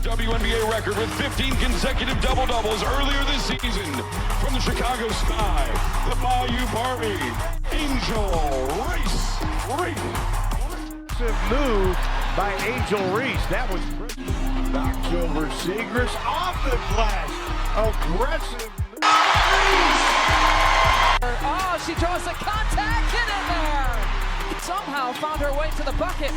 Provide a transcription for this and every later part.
WNBA record with 15 consecutive double-doubles earlier this season. From the Chicago Sky, the Bayou Barbie, Angel Reese. Move by Angel Reese. That was knocked over Segras off the glass. Aggressive. Oh, she draws the contact, get in there. Somehow found her way to the bucket.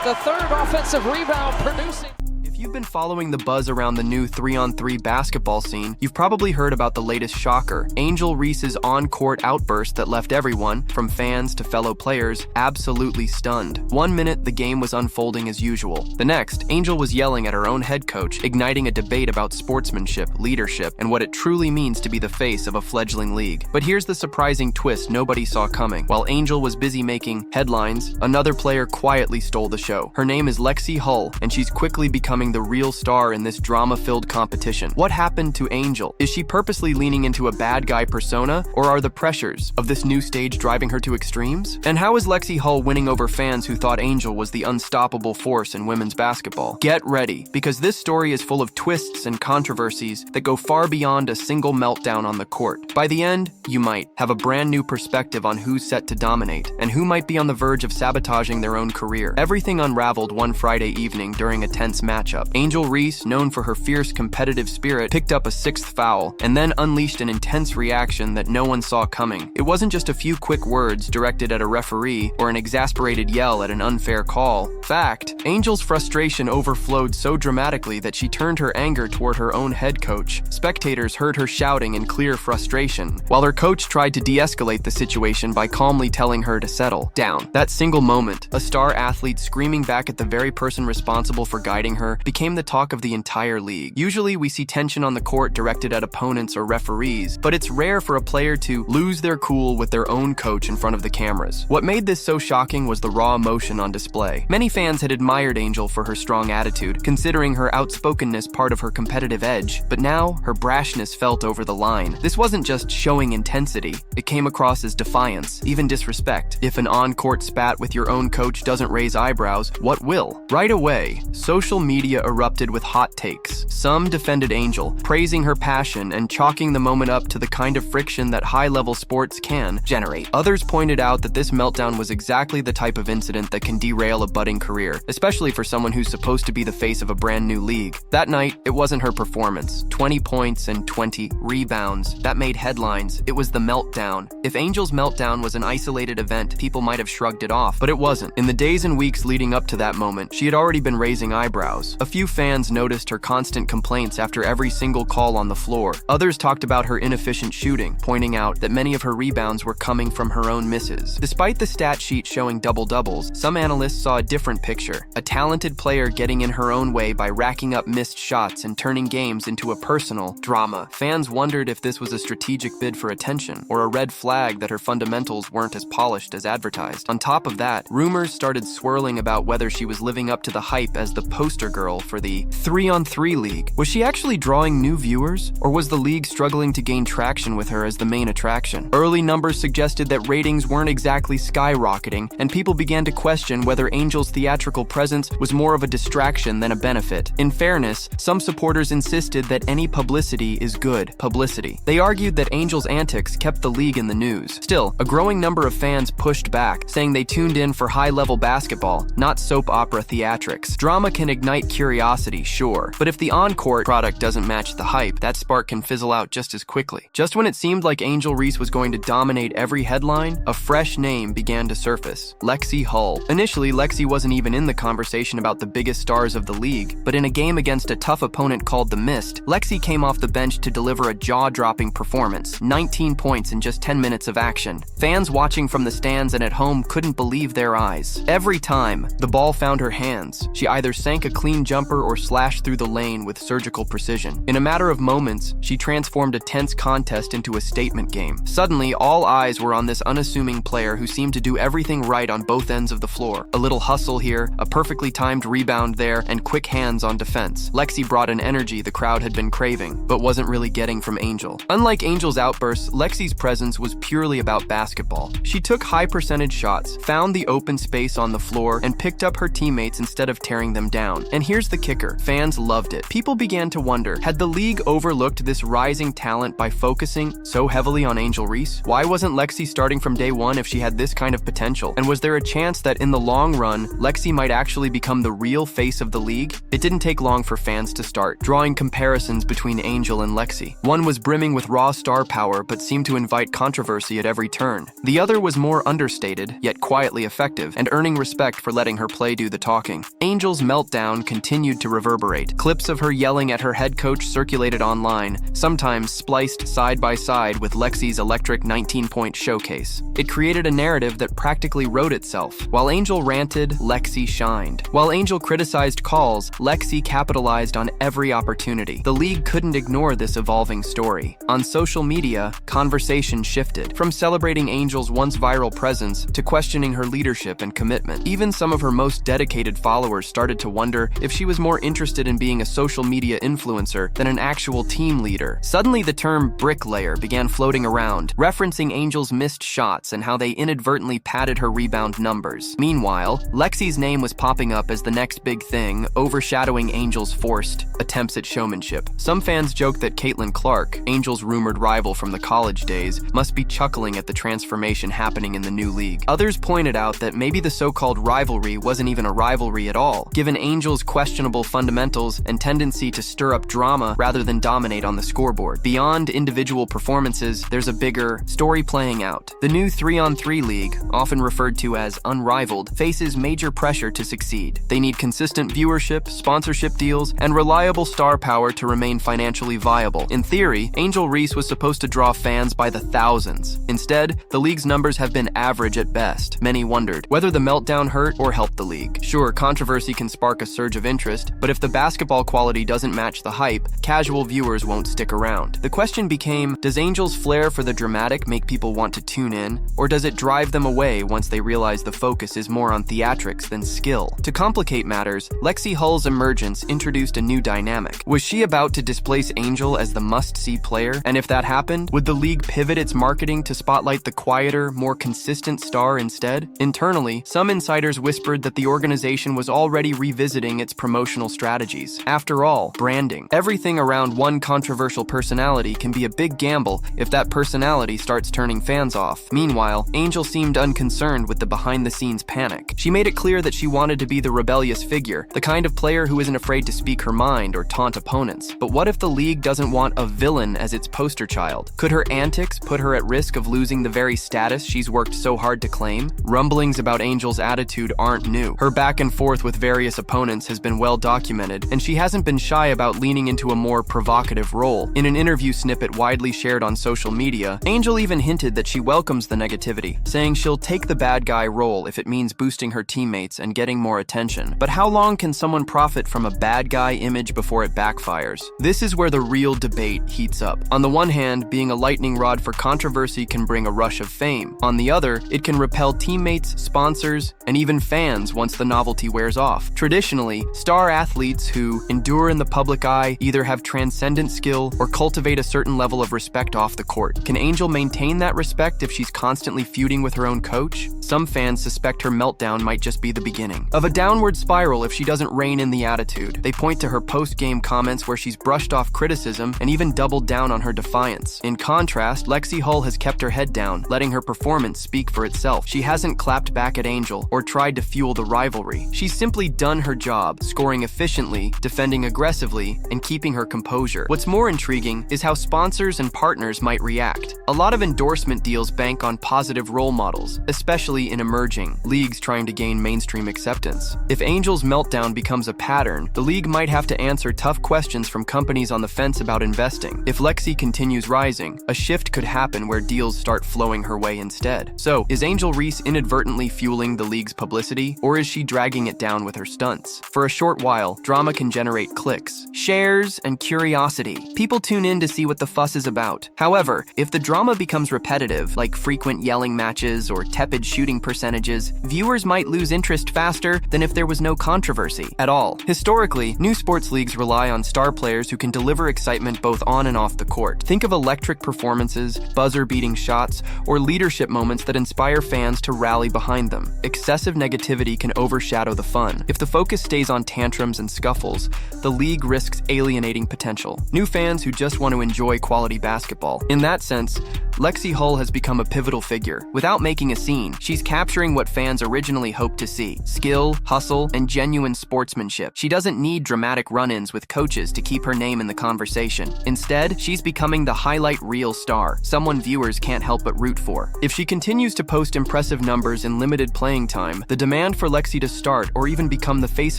The third offensive rebound producing. If you've been following the buzz around the new 3-on-3 basketball scene, you've probably heard about the latest shocker, Angel Reese's on-court outburst that left everyone, from fans to fellow players, absolutely stunned. 1 minute, the game was unfolding as usual. The next, Angel was yelling at her own head coach, igniting a debate about sportsmanship, leadership, and what it truly means to be the face of a fledgling league. But here's the surprising twist nobody saw coming. While Angel was busy making headlines, another player quietly stole the show. Her name is Lexi Hull, and she's quickly becoming the real star in this drama-filled competition. What happened to Angel? Is she purposely leaning into a bad guy persona, or are the pressures of this new stage driving her to extremes? And how is Lexi Hull winning over fans who thought Angel was the unstoppable force in women's basketball? Get ready, because this story is full of twists and controversies that go far beyond a single meltdown on the court. By the end, you might have a brand new perspective on who's set to dominate, and who might be on the verge of sabotaging their own career. Everything unraveled one Friday evening during a tense matchup. Angel Reese, known for her fierce competitive spirit, picked up a sixth foul and then unleashed an intense reaction that no one saw coming. It wasn't just a few quick words directed at a referee or an exasperated yell at an unfair call. Fact, Angel's frustration overflowed so dramatically that she turned her anger toward her own head coach. Spectators heard her shouting in clear frustration, while her coach tried to de-escalate the situation by calmly telling her to settle down. That single moment, a star athlete screaming back at the very person responsible for guiding her, became the talk of the entire league. Usually we see tension on the court directed at opponents or referees, but it's rare for a player to lose their cool with their own coach in front of the cameras. What made this so shocking was the raw emotion on display. Many fans had admired Angel for her strong attitude, considering her outspokenness part of her competitive edge, but now her brashness felt over the line. This wasn't just showing intensity, it came across as defiance, even disrespect. If an on-court spat with your own coach doesn't raise eyebrows, what will? Right away, social media erupted with hot takes. Some defended Angel, praising her passion and chalking the moment up to the kind of friction that high-level sports can generate. Others pointed out that this meltdown was exactly the type of incident that can derail a budding career, especially for someone who's supposed to be the face of a brand new league. That night, it wasn't her performance. 20 points and 20 rebounds. That made headlines. It was the meltdown. If Angel's meltdown was an isolated event, people might have shrugged it off, but it wasn't. In the days and weeks leading up to that moment, she had already been raising eyebrows. A few fans noticed her constant complaints after every single call on the floor. Others talked about her inefficient shooting, pointing out that many of her rebounds were coming from her own misses. Despite the stat sheet showing double-doubles, some analysts saw a different picture. A talented player getting in her own way by racking up missed shots and turning games into a personal drama. Fans wondered if this was a strategic bid for attention, or a red flag that her fundamentals weren't as polished as advertised. On top of that, rumors started swirling about whether she was living up to the hype as the poster girl for the 3-on-3 league. Was she actually drawing new viewers, or was the league struggling to gain traction with her as the main attraction? Early numbers suggested that ratings weren't exactly skyrocketing, and people began to question whether Angel's theatrical presence was more of a distraction than a benefit. In fairness, some supporters insisted that any publicity is good publicity. They argued that Angel's antics kept the league in the news. Still, a growing number of fans pushed back, saying they tuned in for high-level basketball, not soap opera theatrics. Drama can ignite curiosity, sure, but if the on-court product doesn't match the hype, that spark can fizzle out just as quickly. Just when it seemed like Angel Reese was going to dominate every headline, a fresh name began to surface: Lexi Hull. Initially, Lexi wasn't even in the conversation about the biggest stars of the league, but in a game against a tough opponent called the Mist, Lexi came off the bench to deliver a jaw-dropping performance: 19 points in just 10 minutes of action. Fans watching from the stands and at home couldn't believe their eyes. Every time the ball found her hands, she either sank a clean jumper or slashed through the lane with surgical precision. In a matter of moments, she transformed a tense contest into a statement game. Suddenly, all eyes were on this unassuming player who seemed to do everything right on both ends of the floor. A little hustle here, a perfectly timed rebound there, and quick hands on defense. Lexi brought an energy the crowd had been craving, but wasn't really getting from Angel. Unlike Angel's outbursts, Lexi's presence was purely about basketball. She took high-percentage shots, found the open space on the floor, and picked up her teammates instead of tearing them down. And here's the kicker. kicker. Fans loved it. People began to wonder, had the league overlooked this rising talent by focusing so heavily on Angel Reese? Why wasn't Lexi starting from day one if she had this kind of potential? And was there a chance that in the long run, Lexi might actually become the real face of the league? It didn't take long for fans to start drawing comparisons between Angel and Lexi. One was brimming with raw star power but seemed to invite controversy at every turn. The other was more understated, yet quietly effective, and earning respect for letting her play do the talking. Angel's meltdown continued to reverberate. Clips of her yelling at her head coach circulated online, sometimes spliced side by side with Lexi's electric 19-point showcase. It created a narrative that practically wrote itself. While Angel ranted, Lexi shined. While Angel criticized calls, Lexi capitalized on every opportunity. The league couldn't ignore this evolving story. On social media, conversation shifted, from celebrating Angel's once viral presence to questioning her leadership and commitment. Even some of her most dedicated followers started to wonder if she was more interested in being a social media influencer than an actual team leader. Suddenly, the term bricklayer began floating around, referencing Angel's missed shots and how they inadvertently padded her rebound numbers. Meanwhile, Lexi's name was popping up as the next big thing, overshadowing Angel's forced attempts at showmanship. Some fans joked that Caitlin Clark, Angel's rumored rival from the college days, must be chuckling at the transformation happening in the new league. Others pointed out that maybe the so-called rivalry wasn't even a rivalry at all, given Angel's questionable fundamentals and tendency to stir up drama rather than dominate on the scoreboard. Beyond individual performances, there's a bigger story playing out. The new 3-on-3 league, often referred to as Unrivaled, faces major pressure to succeed. They need consistent viewership, sponsorship deals, and reliable star power to remain financially viable. In theory, Angel Reese was supposed to draw fans by the thousands. Instead, the league's numbers have been average at best. Many wondered whether the meltdown hurt or helped the league. Sure, controversy can spark a surge of interest, but if the basketball quality doesn't match the hype, casual viewers won't stick around. The question became, does Angel's flair for the dramatic make people want to tune in, or does it drive them away once they realize the focus is more on theatrics than skill? To complicate matters, Lexi Hull's emergence introduced a new dynamic. Was she about to displace Angel as the must-see player? And if that happened, would the league pivot its marketing to spotlight the quieter, more consistent star instead? Internally, some insiders whispered that the organization was already revisiting its promotional strategies. After all, branding. Everything around one controversial personality can be a big gamble if that personality starts turning fans off. Meanwhile, Angel seemed unconcerned with the behind-the-scenes panic. She made it clear that she wanted to be the rebellious figure, the kind of player who isn't afraid to speak her mind or taunt opponents. But what if the league doesn't want a villain as its poster child? Could her antics put her at risk of losing the very status she's worked so hard to claim? Rumblings about Angel's attitude aren't new. Her back and forth with various opponents has been well documented, and she hasn't been shy about leaning into a more provocative role. In an interview snippet widely shared on social media, Angel even hinted that she welcomes the negativity, saying she'll take the bad guy role if it means boosting her teammates and getting more attention. But how long can someone profit from a bad guy image before it backfires? This is where the real debate heats up. On the one hand, being a lightning rod for controversy can bring a rush of fame. On the other, it can repel teammates, sponsors, and even fans once the novelty wears off. Traditionally, star athletes who endure in the public eye either have transcendent skill or cultivate a certain level of respect off the court. Can Angel maintain that respect if she's constantly feuding with her own coach? Some fans suspect her meltdown might just be the beginning of a downward spiral if she doesn't rein in the attitude. They point to her post-game comments where she's brushed off criticism and even doubled down on her defiance. In contrast, Lexi Hull has kept her head down, letting her performance speak for itself. She hasn't clapped back at Angel or tried to fuel the rivalry. She's simply done her job, scoring efficiently, defending aggressively, and keeping her composure. What's more intriguing is how sponsors and partners might react. A lot of endorsement deals bank on positive role models, especially in emerging leagues trying to gain mainstream acceptance. If Angel's meltdown becomes a pattern, the league might have to answer tough questions from companies on the fence about investing. If Lexi continues rising, a shift could happen where deals start flowing her way instead. So, is Angel Reese inadvertently fueling the league's publicity, or is she dragging it down with her stunts? For a short while, drama can generate clicks, shares, and curiosity. People tune in to see what the fuss is about. However, if the drama becomes repetitive, like frequent yelling matches or tepid shooting percentages, viewers might lose interest faster than if there was no controversy at all. Historically, new sports leagues rely on star players who can deliver excitement both on and off the court. Think of electric performances, buzzer-beating shots, or leadership moments that inspire fans to rally behind them. Excessive negativity can overshadow the fun. If the focus stays on tantrums tantrums and scuffles, the league risks alienating potential. New fans who just want to enjoy quality basketball. In that sense, Lexi Hull has become a pivotal figure. Without making a scene, she's capturing what fans originally hoped to see: skill, hustle, and genuine sportsmanship. She doesn't need dramatic run-ins with coaches to keep her name in the conversation. Instead, she's becoming the highlight reel star, someone viewers can't help but root for. If she continues to post impressive numbers in limited playing time, the demand for Lexi to start or even become the face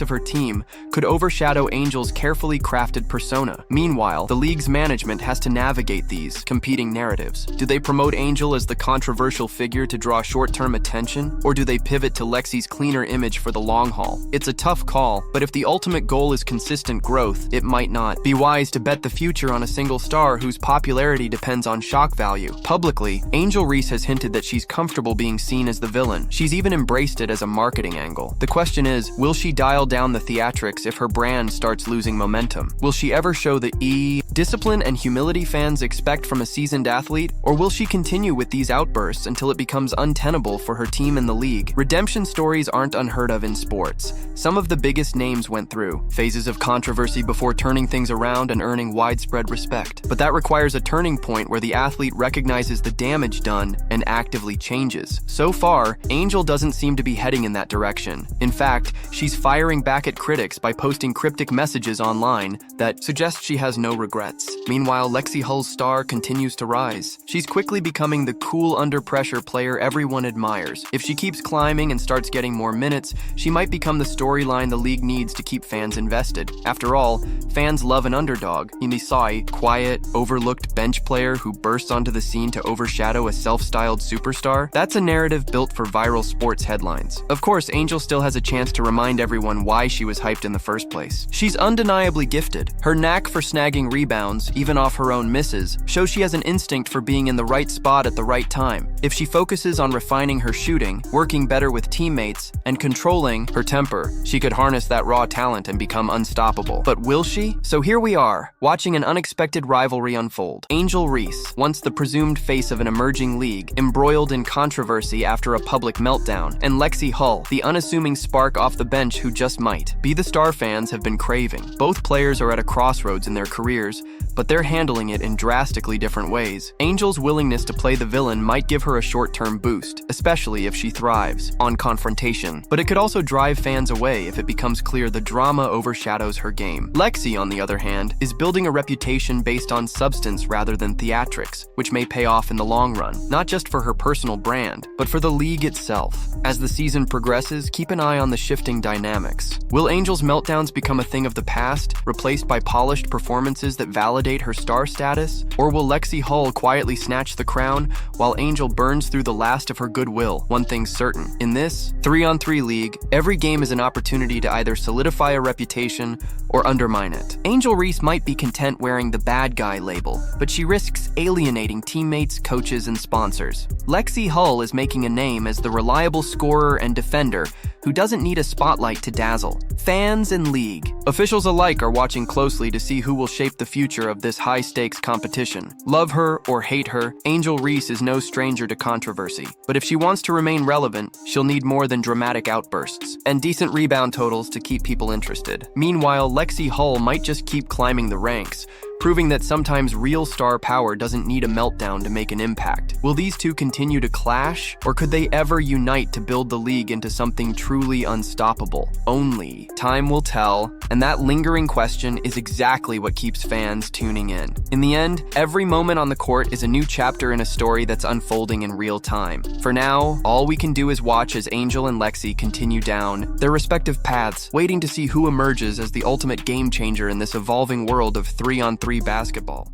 of her team could overshadow Angel's carefully crafted persona. Meanwhile, the league's management has to navigate these competing narratives. Do they promote Angel as the controversial figure to draw short-term attention, or do they pivot to Lexi's cleaner image for the long haul? It's a tough call, but if the ultimate goal is consistent growth, it might not be wise to bet the future on a single star whose popularity depends on shock value. Publicly, Angel Reese has hinted that she's comfortable being seen as the villain. She's even embraced it as a marketing angle. The question is, will she dial down the theatrics if her brand starts losing momentum? Will she ever show the discipline and humility fans expect from a seasoned athlete, or will she continue with these outbursts until it becomes untenable for her team and the league? Redemption stories aren't unheard of in sports. Some of the biggest names went through phases of controversy before turning things around and earning widespread respect. But that requires a turning point where the athlete recognizes the damage done and actively changes. So far, Angel doesn't seem to be heading in that direction. In fact, she's firing back at critics by posting cryptic messages online that suggest she has no regrets. Meanwhile, Lexi Hull's star continues to rise. She's quickly becoming the cool under-pressure player everyone admires. If she keeps climbing and starts getting more minutes, she might become the storyline the league needs to keep fans invested. After all, fans love an underdog. A quiet, overlooked bench player who bursts onto the scene to overshadow a self-styled superstar. That's a narrative built for viral sports headlines. Of course, Angel still has a chance to remind everyone why she was hyped in the first place. She's undeniably gifted. Her knack for snagging rebounds, even off her own misses, shows she has an instinct for being in the right spot at the right time. If she focuses on refining her shooting, working better with teammates, and controlling her temper, she could harness that raw talent and become unstoppable. But will she? So here we are, watching an unexpected rivalry unfold. Angel Reese, once the presumed face of an emerging league, embroiled in controversy after a public meltdown, and Lexi Hull, the unassuming spark off the bench who just might be the star fans have been craving. Both players are at a crossroads in their careers, but they're handling it in drastically different ways. Angel's willingness to play the villain might give her a short-term boost, especially if she thrives on confrontation, but it could also drive fans away if it becomes clear the drama overshadows her game. Lexi, on the other hand, is building a reputation based on substance rather than theatrics, which may pay off in the long run, not just for her personal brand, but for the league itself. As the season progresses, keep an eye on the shifting dynamics. Will Angel's meltdowns become a thing of the past, replaced by polished performances that validate her star status? Or will Lexi Hull quietly snatch the crown while Angel burns through the last of her goodwill? One thing's certain. In this 3-on-3 league, every game is an opportunity to either solidify a reputation or undermine it. Angel Reese might be content wearing the bad guy label, but she risks alienating teammates, coaches, and sponsors. Lexi Hull is making a name as the reliable scorer and defender who doesn't need a spotlight to dazzle fans and league. Officials alike are watching closely to see who will shape the future of this high-stakes competition. Love her or hate her, Angel Reese is no stranger to controversy. But if she wants to remain relevant, she'll need more than dramatic outbursts and decent rebound totals to keep people interested. Meanwhile, Lexi Hull might just keep climbing the ranks, proving that sometimes real star power doesn't need a meltdown to make an impact. Will these two continue to clash, or could they ever unite to build the league into something truly unstoppable? Only time will tell, and that lingering question is exactly what keeps fans tuning in. In the end, every moment on the court is a new chapter in a story that's unfolding in real time. For now, all we can do is watch as Angel and Lexi continue down their respective paths, waiting to see who emerges as the ultimate game changer in this evolving world of 3-on-3 basketball.